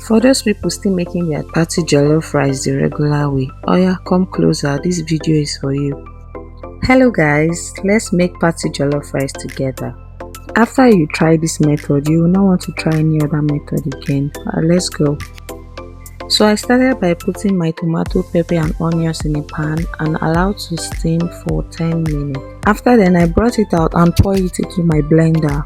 For those people still making their party jollof rice the regular way, oya come closer, this video is for you. Hello guys, let's make party jollof rice together. After you try this method, you will not want to try any other method again. Let's go. So I started by putting my tomato, pepper and onions in a pan and allowed to steam for 10 minutes. After then, I brought it out and poured it into my blender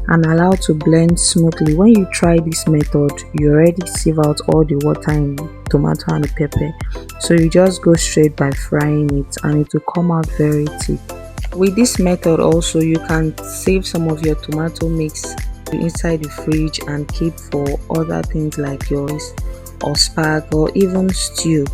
and allowed to blend smoothly. When you try this method, you already sieve out all the water in the tomato and the pepper. So you just go straight by frying it and it will come out very thick. With this method also, you can save some of your tomato mix inside the fridge and keep for other things like yours or spag or even stew.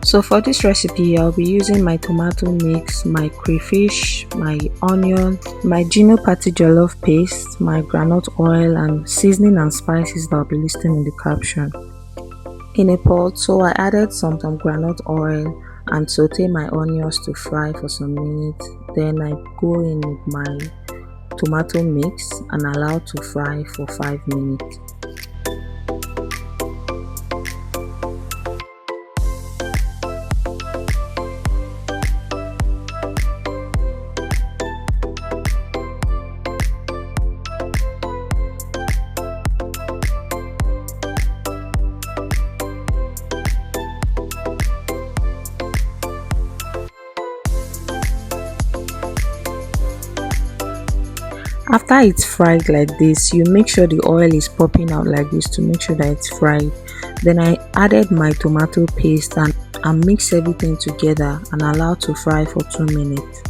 So for this recipe, I'll be using my tomato mix, my crayfish, my onion, my Nigerian Party Jollof paste, my groundnut oil and seasoning and spices that I'll be listing in the caption. In a pot, so I added some groundnut oil and saute my onions to fry for some minutes. Then I go in with my tomato mix and allow to fry for 5 minutes. After it's fried like this, you make sure the oil is popping out like this to make sure that it's fried. Then I added my tomato paste and mix everything together and allow to fry for 2 minutes.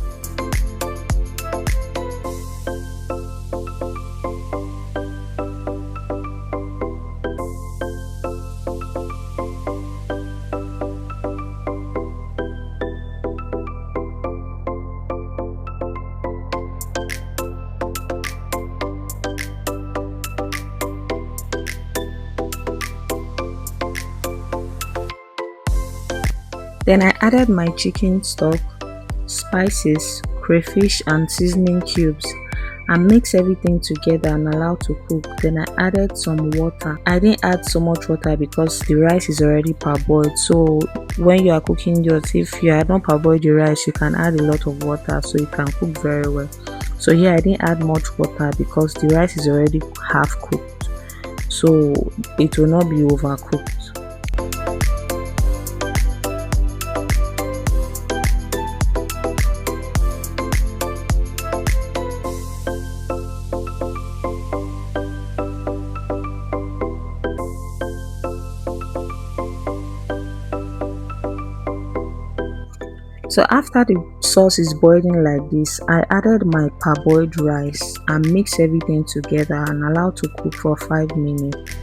Then I added my chicken stock, spices, crayfish and seasoning cubes and mix everything together and allow to cook. Then I added some water. I didn't add so much water because the rice is already parboiled. So when you are cooking yours, if you had not parboiled the rice, you can add a lot of water so it can cook very well. So here I didn't add much water because the rice is already half cooked, so it will not be overcooked. So after the sauce is boiling like this, I added my parboiled rice and mix everything together and allow to cook for 5 minutes.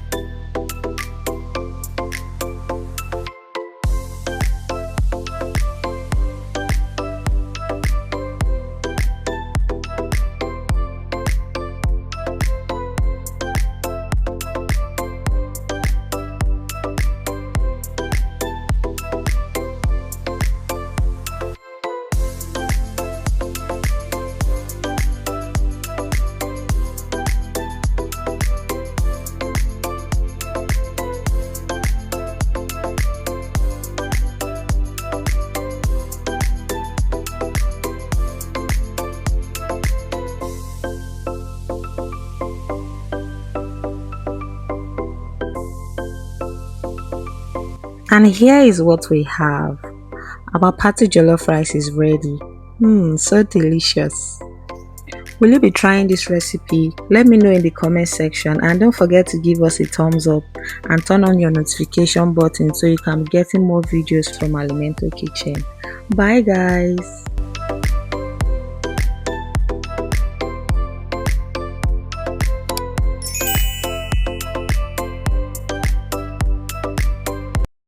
And here is what we have. Our party jollof rice is ready. So delicious. Will you be trying this recipe? Let me know in the comment section and don't forget to give us a thumbs up and turn on your notification button so you can be getting more videos from Alimento Kitchen. Bye guys.